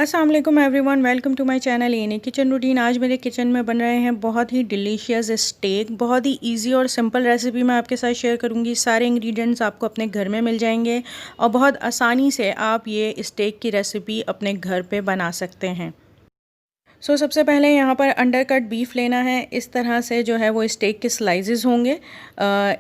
अस्सलाम वालेकुम everyone, welcome to my channel Ane kitchen routine. आज मेरे किचन में बन रहे हैं बहुत ही डिलीशियस स्टेक। बहुत ही इजी और सिंपल रेसिपी मैं आपके साथ शेयर करूंगी। सारे इंग्रेडिएंट्स आपको अपने घर में मिल जाएंगे और बहुत आसानी से आप ये स्टेक की रेसिपी अपने घर पे बना सकते हैं। सबसे पहले यहाँ पर अंडरकट बीफ लेना है। इस तरह से जो है वो स्टेक के स्लाइसेस होंगे।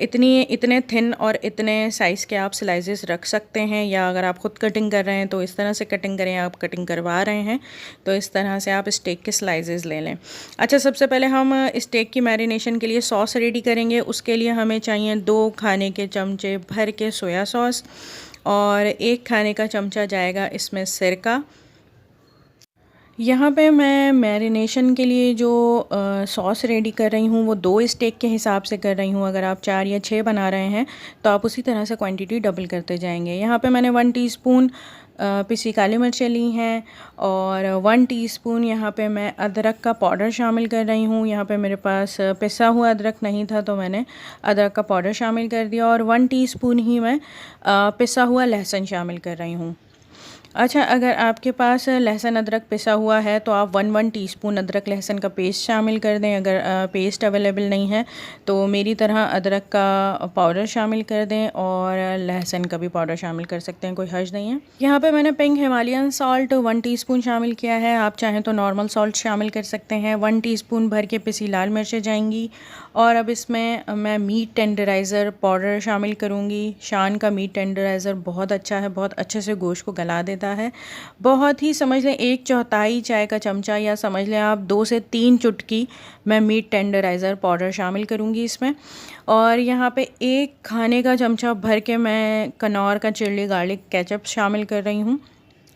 इतने थिन और इतने साइज़ के आप स्लाइसेस रख सकते हैं, या अगर आप ख़ुद कटिंग कर रहे हैं तो इस तरह से कटिंग करें। आप कटिंग करवा रहे हैं तो इस तरह से आप स्टेक के स्लाइसेस ले लें। अच्छा, सबसे पहले हम स्टेक की मैरिनेशन के लिए सॉस रेडी करेंगे। उसके लिए हमें चाहिए 2 खाने के चमचे भर के सोया सॉस और 1 खाने का चमचा जाएगा इसमें सिरका। यहाँ पे मैं मैरिनेशन के लिए जो सॉस रेडी कर रही हूँ वो 2 स्टेक के हिसाब से कर रही हूँ। अगर आप 4 या 6 बना रहे हैं तो आप उसी तरह से क्वांटिटी डबल करते जाएंगे। यहाँ पे मैंने 1 टीस्पून पिसी काली मिर्चें ली हैं और 1 टीस्पून यहाँ पे मैं अदरक का पाउडर शामिल कर रही हूँ। यहाँ पे मेरे पास पिसा हुआ अदरक नहीं था तो मैंने अदरक का पाउडर शामिल कर दिया, और 1 टीस्पून ही मैं पिसा हुआ लहसुन शामिल कर रही हूँ। अच्छा, अगर आपके पास लहसुन अदरक पिसा हुआ है तो आप 1 टीस्पून अदरक लहसुन का पेस्ट शामिल कर दें। अगर पेस्ट अवेलेबल नहीं है तो मेरी तरह अदरक का पाउडर शामिल कर दें और लहसुन का भी पाउडर शामिल कर सकते हैं, कोई हर्ज नहीं है। यहाँ पे मैंने पिंक हिमालयन सॉल्ट 1 टीस्पून शामिल किया है। आप चाहें तो नॉर्मल सॉल्ट शामिल कर सकते हैं। 1 टीस्पून भर के पिसी लाल मिर्चें जाएंगी। और अब इसमें मैं मीट टेंडराइज़र पाउडर शामिल करूँगी। शान का मीट टेंडराइज़र बहुत अच्छा है, बहुत अच्छे से गोश्त को गला देता है। बहुत ही समझ लें 1/4 चाय का चमचा, या समझ लें आप 2 से 3 चुटकी मैं मीट टेंडराइज़र पाउडर शामिल करूँगी इसमें। और यहाँ पे 1 खाने का चमचा भर के मैं कनौर का चिली गार्लिक केचप शामिल कर रही हूँ,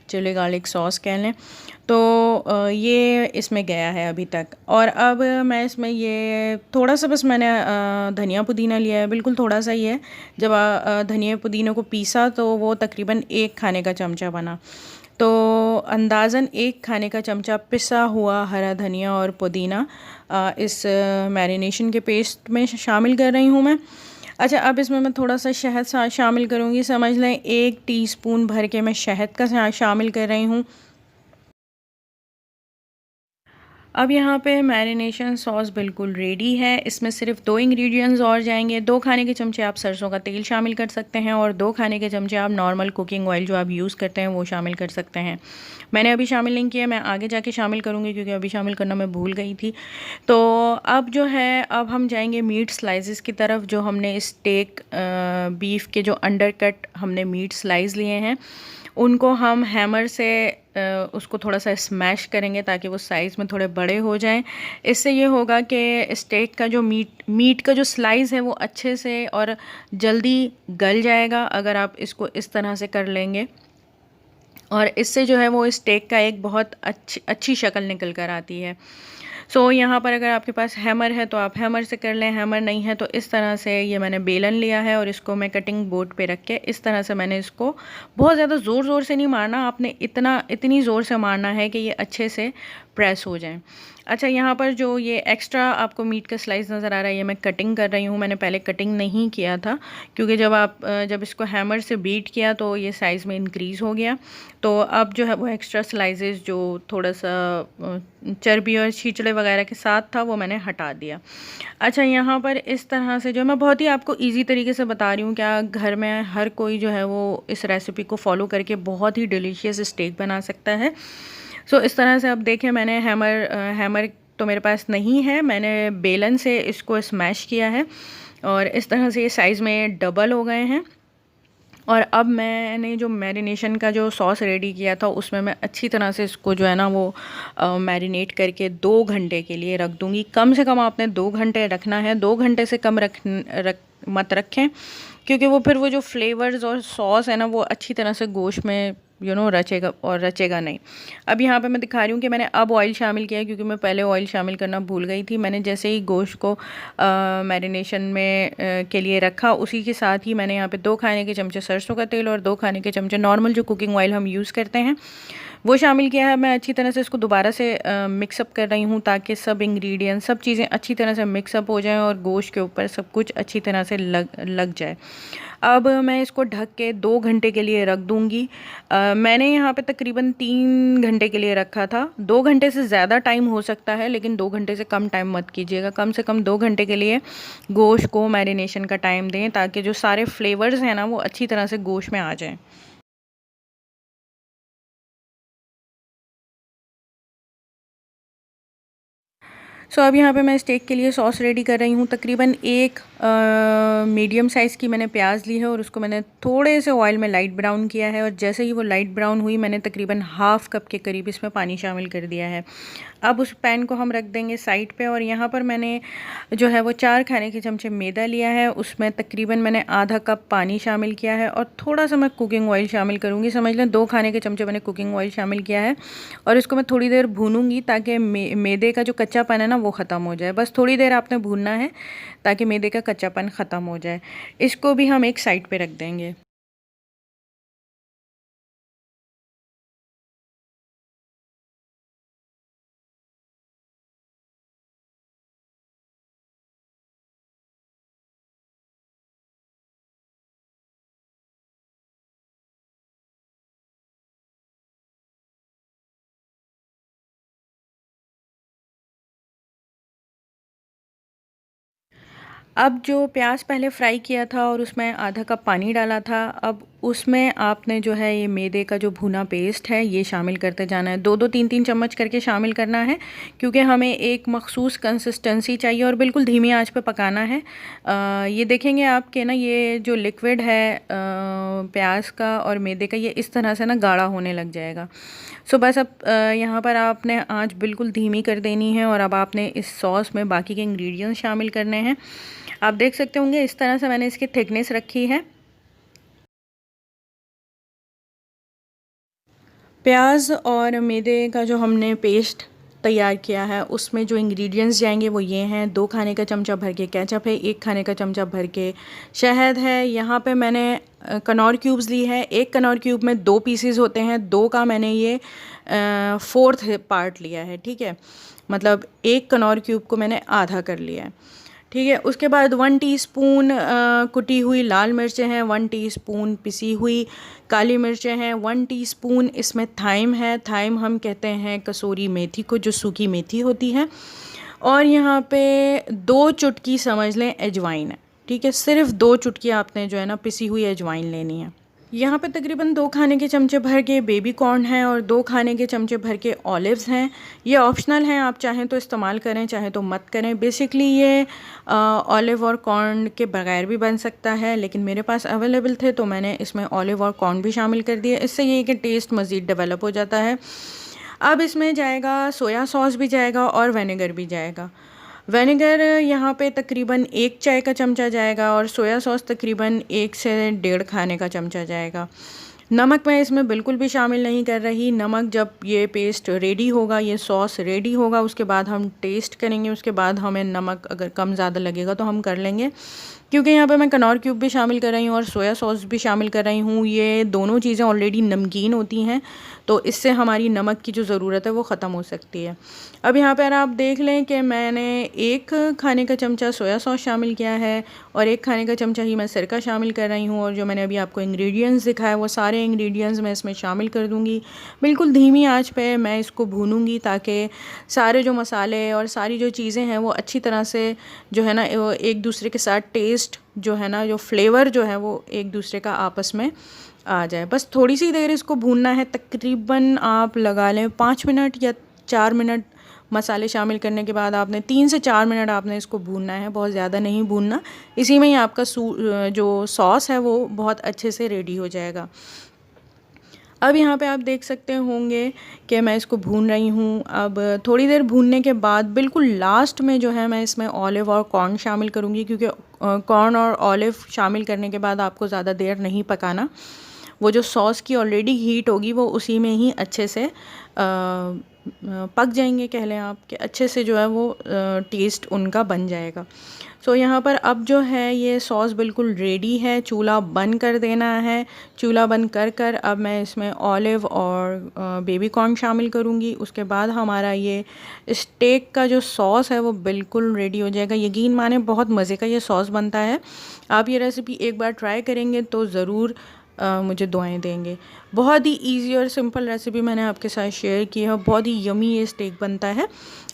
चिली गार्लिक सॉस कह लें। तो ये इसमें गया है अभी तक। और अब मैं इसमें ये थोड़ा सा बस मैंने धनिया पुदीना लिया है, बिल्कुल थोड़ा सा ही है। जब धनिया पुदीना को पीसा तो वो तकरीबन 1 खाने का चमचा बना। तो अंदाज़न 1 खाने का चमचा पिसा हुआ हरा धनिया और पुदीना इस मैरिनेशन के पेस्ट में शामिल कर रही हूँ मैं। अच्छा, अब इसमें मैं थोड़ा सा शहद शामिल करूँगी। समझ लें 1 टीस्पून भर के मैं शहद का शामिल कर रही हूँ। अब यहाँ पे मैरिनेशन सॉस बिल्कुल रेडी है। इसमें सिर्फ 2 इंग्रेडिएंट्स और जाएंगे। 2 खाने के चमचे आप सरसों का तेल शामिल कर सकते हैं और 2 खाने के चमचे आप नॉर्मल कुकिंग ऑयल जो आप यूज़ करते हैं वो शामिल कर सकते हैं। मैंने अभी शामिल नहीं किया, मैं आगे जाके शामिल करूँगी क्योंकि अभी शामिल करना मैं भूल गई थी। तो अब जो है, अब हम जाएंगे मीट स्लाइसेस की तरफ। जो हमने स्टेक बीफ के जो अंडरकट हमने मीट स्लाइस लिए हैं उनको हम हैमर से उसको थोड़ा सा स्मैश करेंगे ताकि वो साइज़ में थोड़े बड़े हो जाएं। इससे ये होगा कि स्टेक का जो मीट का जो स्लाइस है वो अच्छे से और जल्दी गल जाएगा अगर आप इसको इस तरह से कर लेंगे। और इससे जो है वो स्टेक का एक बहुत अच्छी शक्ल निकल कर आती है। यहाँ पर अगर आपके पास हैमर है तो आप हैमर से कर लें, हैमर नहीं है तो इस तरह से ये मैंने बेलन लिया है और इसको मैं कटिंग बोर्ड पे रख के इस तरह से मैंने इसको, बहुत ज़्यादा ज़ोर से नहीं मारना आपने, इतनी ज़ोर से मारना है कि ये अच्छे से प्रेस हो जाए। अच्छा, यहाँ पर जो ये एक्स्ट्रा आपको मीट का स्लाइस नज़र आ रहा है ये मैं कटिंग कर रही हूँ। मैंने पहले कटिंग नहीं किया था क्योंकि जब इसको हैमर से बीट किया तो ये साइज़ में इंक्रीज़ हो गया। तो अब जो है वो एक्स्ट्रा स्लाइसेस जो थोड़ा सा चर्बी और छींचड़े वगैरह के साथ था वो मैंने हटा दिया। अच्छा, यहाँ पर इस तरह से जो मैं बहुत ही आपको ईजी तरीके से बता रही हूँ, क्या घर में हर कोई जो है वो इस रेसिपी को फॉलो करके बहुत ही डिलीशियस स्टेक बना सकता है। इस तरह से अब देखें, मैंने हैमर तो मेरे पास नहीं है, मैंने बेलन से इसको स्मैश किया है और इस तरह से ये साइज़ में डबल हो गए हैं। और अब मैंने जो मैरिनेशन का जो सॉस रेडी किया था उसमें मैं अच्छी तरह से इसको जो है ना वो मैरिनेट करके 2 घंटे के लिए रख दूँगी। कम से कम आपने 2 घंटे रखना है, 2 घंटे से कम मत रखें क्योंकि वो फिर वो जो फ्लेवर्स और सॉस है ना वो अच्छी तरह से गोश्त में रचेगा नहीं। अब यहाँ पे मैं दिखा रही हूँ कि मैंने अब ऑयल शामिल किया है क्योंकि मैं पहले ऑयल शामिल करना भूल गई थी। मैंने जैसे ही गोश्त को मैरिनेशन में के लिए रखा उसी के साथ ही मैंने यहाँ पे 2 खाने के चमचे सरसों का तेल और 2 खाने के चमचे नॉर्मल जो कुकिंग ऑयल हम यूज़ करते हैं वो शामिल किया है। मैं अच्छी तरह से इसको दोबारा से मिक्सअप कर रही हूँ ताकि सब इंग्रेडिएंट सब चीज़ें अच्छी तरह से मिक्सअप हो जाएं और गोश्त के ऊपर सब कुछ अच्छी तरह से लग जाए। अब मैं इसको ढक के 2 घंटे के लिए रख दूँगी। मैंने यहाँ पे तकरीबन 3 घंटे के लिए रखा था। 2 घंटे से ज़्यादा टाइम हो सकता है, लेकिन 2 घंटे से कम टाइम मत कीजिएगा। कम से कम 2 घंटे के लिए गोश्त को मैरिनेशन का टाइम दें ताकि जो सारे फ्लेवर्स हैं ना वो अच्छी तरह से गोश्त में आ जाएँ। सो अब यहाँ पे मैं स्टेक के लिए सॉस रेडी कर रही हूँ। तकरीबन एक मीडियम साइज़ की मैंने प्याज ली है और उसको मैंने थोड़े से ऑयल में लाइट ब्राउन किया है, और जैसे ही वो लाइट ब्राउन हुई मैंने तकरीबन हाफ़ कप के करीब इसमें पानी शामिल कर दिया है। अब उस पैन को हम रख देंगे साइड पे, और यहाँ पर मैंने जो है वो 4 खाने के चमचे मैदा लिया है। उसमें तकरीबन मैंने आधा कप पानी शामिल किया है और थोड़ा सा मैं कुकिंग ऑयल शामिल करूँगी। समझ लें 2 खाने के चमचे मैंने कुकिंग ऑयल शामिल किया है, और इसको मैं थोड़ी देर भूनूंगी ताकि मैदे का जो कच्चापन है ना वो ख़त्म हो जाए। बस थोड़ी देर आपने भूनना है ताकि मैदे का कच्चापन ख़त्म हो जाए। इसको भी हम एक साइड पे रख देंगे। अब जो प्याज पहले फ्राई किया था और उसमें आधा कप पानी डाला था, अब उसमें आपने जो है ये मैदे का जो भुना पेस्ट है ये शामिल करते जाना है। 2-2 3-3 चम्मच करके शामिल करना है, क्योंकि हमें एक मखसूस कंसिस्टेंसी चाहिए और बिल्कुल धीमी आंच पे पकाना है। ये देखेंगे आपके ना ये जो लिक्विड है प्याज का और मैदे का, ये इस तरह से ना गाढ़ा होने लग जाएगा। सो बस अब यहाँ पर आपने आंच बिल्कुल धीमी कर देनी है, और अब आपने इस सॉस में बाकी के इंग्रेडिएंट्स शामिल करने हैं। आप देख सकते होंगे इस तरह से मैंने इसकी थिकनेस रखी है। प्याज और मैदे का जो हमने पेस्ट तैयार किया है उसमें जो इंग्रेडिएंट्स जाएंगे वो ये हैं। 2 खाने का चमचा भर के केचप है, 1 खाने का चमचा भर के शहद है। यहाँ पे मैंने कनौर क्यूब्स ली है। 1 कनौर क्यूब में 2 पीसेस होते हैं, 2 का मैंने ये 4th पार्ट लिया है, ठीक है। मतलब 1 कनौर क्यूब को मैंने आधा कर लिया है, ठीक है। उसके बाद 1 टीस्पून कुटी हुई लाल मिर्चें हैं, 1 टीस्पून पिसी हुई काली मिर्चें हैं, 1 टीस्पून इसमें थाइम है। थाइम हम कहते हैं कसूरी मेथी को, जो सूखी मेथी होती है। और यहाँ पे 2 चुटकी समझ लें अजवाइन है, ठीक है। सिर्फ 2 चुटकी आपने जो है ना पिसी हुई अजवाइन लेनी है। यहाँ पे तकरीबन 2 खाने के चमचे भर के बेबी कॉर्न हैं और 2 खाने के चमचे भर के ऑलिव्स हैं। ये ऑप्शनल हैं, आप चाहें तो इस्तेमाल करें चाहें तो मत करें। बेसिकली ये ऑलिव और कॉर्न के बगैर भी बन सकता है, लेकिन मेरे पास अवेलेबल थे तो मैंने इसमें ऑलिव और कॉर्न भी शामिल कर दिए। इससे ये कि टेस्ट मज़ीद डेवलप हो जाता है। अब इसमें जाएगा सोया सॉस भी जाएगा और विनेगर भी जाएगा। विनेगर यहाँ पे तकरीबन 1 चाय का चमचा जाएगा और सोया सॉस तकरीबन 1 से 1.5 खाने का चमचा जाएगा। नमक मैं इसमें बिल्कुल भी शामिल नहीं कर रही। नमक जब ये पेस्ट रेडी होगा, ये सॉस रेडी होगा, उसके बाद हम टेस्ट करेंगे। उसके बाद हमें नमक अगर कम ज़्यादा लगेगा तो हम कर लेंगे, क्योंकि यहाँ पे मैं कनौर क्यूब भी शामिल कर रही हूँ और सोया सॉस भी शामिल कर रही हूँ। ये दोनों चीज़ें ऑलरेडी नमकीन होती हैं, तो इससे हमारी नमक की जो ज़रूरत है वो ख़त्म हो सकती है। अब यहाँ पर आप देख लें कि मैंने 1 खाने का चमचा सोया सॉस शामिल किया है और 1 खाने का चमचा ही मैं सिरका शामिल कर रही हूँ। और जो मैंने अभी आपको इंग्रेडिएंट्स दिखाया वो सारे इंग्रेडिएंट्स मैं इसमें शामिल कर दूँगी। बिल्कुल धीमी आंच पे मैं इसको भूनूँगी ताकि सारे जो मसाले और सारी जो चीज़ें हैं वो अच्छी तरह से जो है ना वो एक दूसरे के साथ टेस्ट जो है ना, जो फ्लेवर जो है वो एक दूसरे का आपस में आ जाए। बस थोड़ी सी देर इसको भूनना है, तकरीबन आप लगा लें 5 मिनट या 4 मिनट। मसाले शामिल करने के बाद आपने 3 से 4 मिनट आपने इसको भूनना है, बहुत ज़्यादा नहीं भूनना। इसी में ही आपका जो सॉस है वो बहुत अच्छे से रेडी हो जाएगा। अब यहाँ पे आप देख सकते होंगे कि मैं इसको भून रही हूँ। अब थोड़ी देर भूनने के बाद बिल्कुल लास्ट में जो है मैं इसमें ऑलिव और कॉर्न शामिल करूँगी, क्योंकि कॉर्न और ऑलिव शामिल करने के बाद आपको ज़्यादा देर नहीं पकाना। वो जो सॉस की ऑलरेडी हीट होगी वो उसी में ही अच्छे से पक जाएंगे, कह लें आप कि अच्छे से जो है वो टेस्ट उनका बन जाएगा। सो यहाँ पर अब जो है ये सॉस बिल्कुल रेडी है, चूल्हा बंद कर देना है। चूल्हा बंद कर कर अब मैं इसमें ऑलिव और बेबी कॉर्न शामिल करूँगी। उसके बाद हमारा ये स्टेक का जो सॉस है वो बिल्कुल रेडी हो जाएगा। यकीन माने बहुत मज़े का ये सॉस बनता है। आप ये रेसिपी एक बार ट्राई करेंगे तो ज़रूर मुझे दुआएं देंगे। बहुत ही इजी और सिंपल रेसिपी मैंने आपके साथ शेयर की है। बहुत ही यमी ये स्टेक बनता है।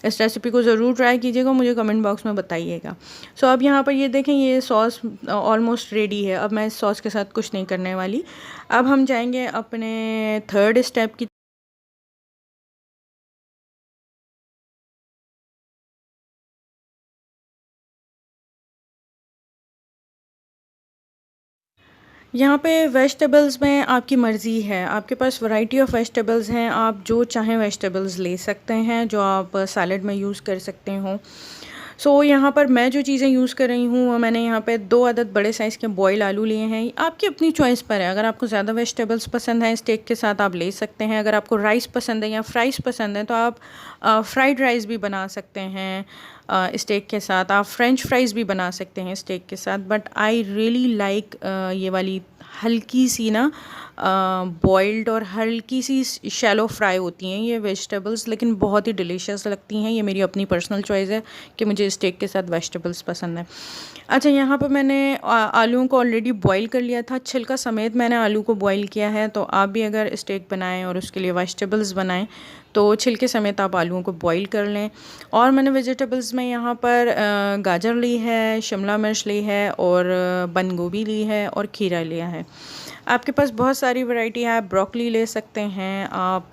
इस रेसिपी को ज़रूर ट्राई कीजिएगा, मुझे कमेंट बॉक्स में बताइएगा। सो अब यहाँ पर ये देखें, ये सॉस ऑलमोस्ट रेडी है। अब मैं इस सॉस के साथ कुछ नहीं करने वाली। अब हम जाएंगे अपने थर्ड स्टेप की। यहाँ पे वेजिटेबल्स में आपकी मर्ज़ी है, आपके पास वैरायटी ऑफ वेजिटेबल्स हैं, आप जो चाहें वेजिटेबल्स ले सकते हैं जो आप सैलड में यूज़ कर सकते हो। सो यहाँ पर मैं जो चीज़ें यूज़ कर रही हूँ वो मैंने यहाँ पे 2 अदद बड़े साइज़ के बॉयल आलू लिए हैं। आपकी अपनी चॉइस पर है, अगर आपको ज़्यादा वेजिटेबल्स पसंद हैं स्टेक के साथ आप ले सकते हैं। अगर आपको राइस पसंद है या फ्राइज़ पसंद है तो आप फ्राइड राइस भी बना सकते हैं स्टेक के साथ। आप फ्रेंच फ्राइज़ भी बना सकते हैं स्टेक के साथ। बट आई रियली लाइक ये वाली हल्की सी ना बॉइल्ड और हल्की सी शैलो फ्राई होती हैं ये वेजिटेबल्स, लेकिन बहुत ही डिलीशियस लगती हैं। ये मेरी अपनी पर्सनल चॉइस है कि मुझे स्टेक के साथ वेजिटेबल्स पसंद है। अच्छा, यहाँ पर मैंने आलूओं को ऑलरेडी बॉईल कर लिया था, छिलका समेत मैंने आलू को बॉईल किया है। तो आप भी अगर स्टेक बनाएं और उसके लिए वेजिटेबल्स बनाएं तो छिलके समेत आप आलूओं को बॉईल कर लें। और मैंने वेजिटेबल्स में यहाँ पर गाजर ली है, शिमला मिर्च ली है और बंद गोभी ली है और खीरा लिया है। आपके पास बहुत सारी वैरायटी है, आप ब्रोकली ले सकते हैं, आप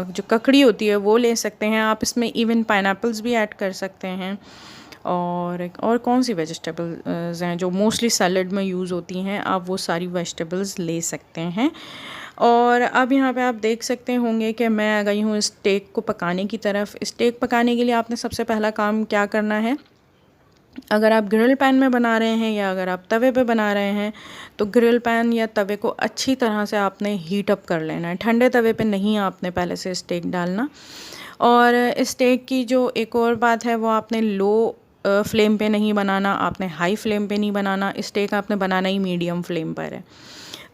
जो ककड़ी होती है वो ले सकते हैं, आप इसमें इवन पाइनएप्पल्स भी ऐड कर सकते हैं। और कौन सी वेजिटेबल्स हैं जो मोस्टली सैलड में यूज़ होती हैं, आप वो सारी वेजिटेबल्स ले सकते हैं। और अब यहाँ पे आप देख सकते होंगे कि मैं आ गई हूँ स्टेक को पकाने की तरफ। स्टेक पकाने के लिए आपने सबसे पहला काम क्या करना है, अगर आप ग्रिल पैन में बना रहे हैं या अगर आप तवे पे बना रहे हैं तो ग्रिल पैन या तवे को अच्छी तरह से आपने हीट अप कर लेना है। ठंडे तवे पे नहीं आपने पहले से स्टेक डालना। और स्टेक की जो एक और बात है वो आपने लो फ्लेम पे नहीं बनाना, आपने हाई फ्लेम पे नहीं बनाना। स्टेक आपने बनाना ही मीडियम फ्लेम पर है।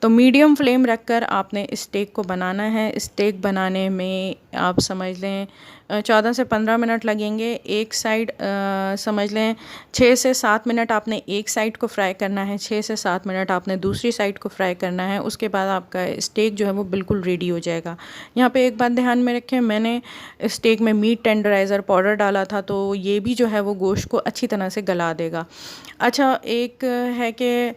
तो मीडियम फ्लेम रखकर आपने स्टेक को बनाना है। स्टेक बनाने में आप समझ लें 14 से 15 मिनट लगेंगे। एक साइड समझ लें 6 से 7 मिनट आपने एक साइड को फ्राई करना है, 6 से 7 मिनट आपने दूसरी साइड को फ्राई करना है। उसके बाद आपका स्टेक जो है वो बिल्कुल रेडी हो जाएगा। यहाँ पे एक बात ध्यान में रखें, मैंने स्टेक में मीट टेंडराइज़र पाउडर डाला था तो ये भी जो है वो गोश्त को अच्छी तरह से गला देगा। अच्छा, एक है कि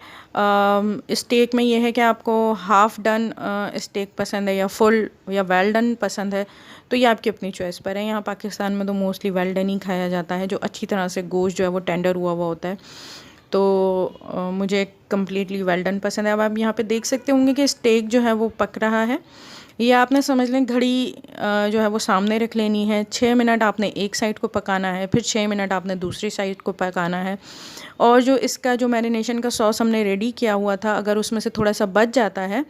स्टेक में ये है कि आपको हाफ़ डन स्टेक पसंद है या फुल या वेल डन पसंद है, तो ये आपकी अपनी चॉइस पर है। यहाँ पाकिस्तान में तो मोस्टली वेल डन ही खाया जाता है, जो अच्छी तरह से गोश्त जो है वो टेंडर हुआ हुआ होता है। तो मुझे कम्प्लीटली वेल डन पसंद है। अब आप यहाँ पे देख सकते होंगे कि स्टेक जो है वो पक रहा है। ये आपने समझ लें घड़ी जो है वो सामने रख लेनी है। 6 मिनट आपने एक साइड को पकाना है, फिर 6 मिनट आपने दूसरी साइड को पकाना है। और जो इसका जो मैरिनेशन का सॉस हमने रेडी किया हुआ था, अगर उसमें से थोड़ा सा बच जाता है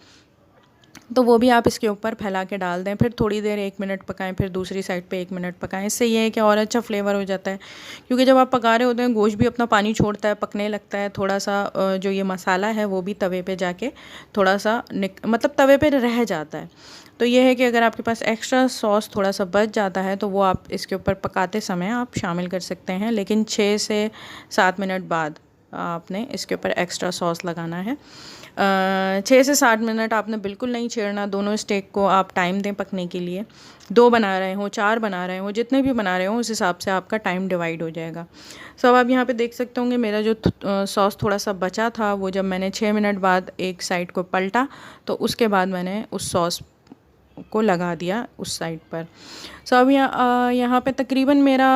तो वो भी आप इसके ऊपर फैला के डाल दें। फिर थोड़ी देर 1 मिनट पकाएं, फिर दूसरी साइड पे 1 मिनट पकाएं। इससे ये है कि और अच्छा फ्लेवर हो जाता है, क्योंकि जब आप पका रहे होते हैं गोश्त भी अपना पानी छोड़ता है, पकने लगता है। थोड़ा सा जो ये मसाला है वो भी तवे पे जाके थोड़ा सा मतलब तवे पे रह जाता है। तो ये है कि अगर आपके पास एक्स्ट्रा सॉस थोड़ा सा बच जाता है तो वो आप इसके ऊपर पकाते समय आप शामिल कर सकते हैं, लेकिन 6 से 7 मिनट बाद आपने इसके ऊपर एक्स्ट्रा सॉस लगाना है। 6 से 7 मिनट आपने बिल्कुल नहीं छेड़ना। दोनों स्टेक को आप टाइम दें पकने के लिए। 2 बना रहे हो, 4 बना रहे हो, जितने भी बना रहे हो उस हिसाब से आपका टाइम डिवाइड हो जाएगा। सब आप यहाँ पे देख सकते होंगे मेरा जो सॉस थोड़ा सा बचा था वो जब मैंने 6 मिनट बाद एक साइड को पलटा तो उसके बाद मैंने उस सॉस को लगा दिया उस साइड पर। सो अब यहाँ पे तकरीबन मेरा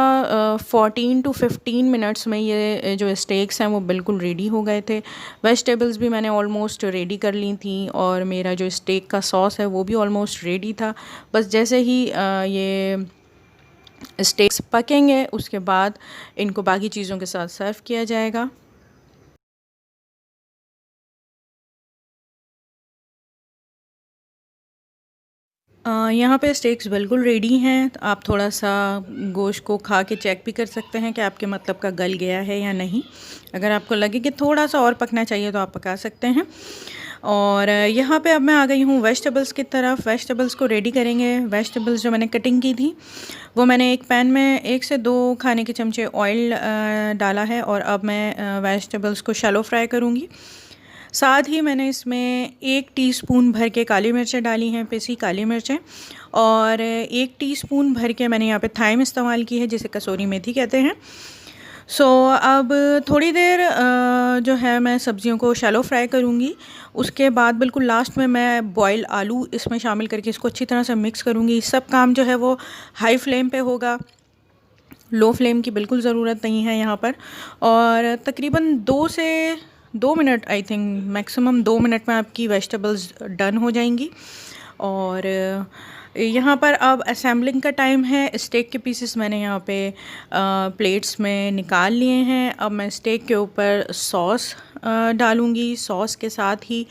14 टू 15 मिनट्स में ये जो स्टेक्स हैं वो बिल्कुल रेडी हो गए थे। वेजिटेबल्स भी मैंने ऑलमोस्ट रेडी कर ली थी और मेरा जो स्टेक का सॉस है वो भी ऑलमोस्ट रेडी था। बस जैसे ही ये स्टेक्स पकेंगे उसके बाद इनको बाकी चीज़ों के साथ सर्व किया जाएगा। यहाँ पे स्टेक्स बिल्कुल रेडी हैं। तो आप थोड़ा सा गोश्त को खा के चेक भी कर सकते हैं कि आपके मतलब का गल गया है या नहीं। अगर आपको लगे कि थोड़ा सा और पकना चाहिए तो आप पका सकते हैं। और यहाँ पे अब मैं आ गई हूँ वेजिटेबल्स की तरफ। वेजिटेबल्स को रेडी करेंगे। वेजिटेबल्स जो मैंने कटिंग की थी वो मैंने एक पैन में 1 से 2 खाने के चमचे ऑयल डाला है और अब मैं वेजिटेबल्स को शैलो फ्राई करूँगी। साथ ही मैंने इसमें 1 टीस्पून भर के काली मिर्चें डाली हैं, पिसी काली मिर्चें, और 1 टीस्पून भर के मैंने यहाँ पे थाइम इस्तेमाल की है, जिसे कसूरी मेथी कहते हैं। अब थोड़ी देर जो है मैं सब्जियों को शैलो फ्राई करूँगी। उसके बाद बिल्कुल लास्ट में मैं बॉयल आलू इसमें शामिल करके इसको अच्छी तरह से मिक्स करूँगी। सब काम जो है वो हाई फ्लेम पे होगा, लो फ्लेम की बिल्कुल ज़रूरत नहीं है यहाँ पर। और तकरीबन 2 minute, I think maximum 2 minute में आपकी वेजिटेबल्स डन हो जाएंगी। और यहाँ पर अब असेंबलिंग का टाइम है। स्टेक के पीसेस मैंने यहाँ पे प्लेट्स में निकाल लिए हैं। अब मैं स्टेक के ऊपर सॉस डालूँगी। सॉस के साथ ही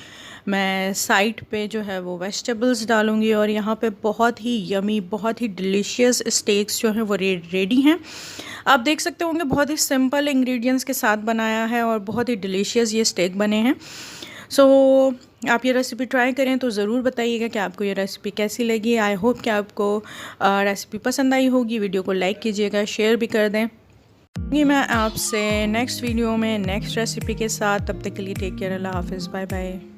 मैं साइड पे जो है वो वेजिटेबल्स डालूँगी। और यहाँ पे बहुत ही यमी, बहुत ही डिलीशियस स्टेक्स जो हैं वो रेडी हैं। आप देख सकते होंगे बहुत ही सिंपल इंग्रेडिएंट्स के साथ बनाया है और बहुत ही डिलीशियस ये स्टेक बने हैं। आप ये रेसिपी ट्राई करें तो ज़रूर बताइएगा कि आपको ये रेसिपी कैसी लगी। आई होप कि आपको रेसिपी पसंद आई होगी। वीडियो को लाइक कीजिएगा, शेयर भी कर दें। ये मैं आपसे नेक्स्ट वीडियो में नेक्स्ट रेसिपी के साथ, तब तक के लिए टेक केयर, अल्लाह हाफिज़, बाय बाय।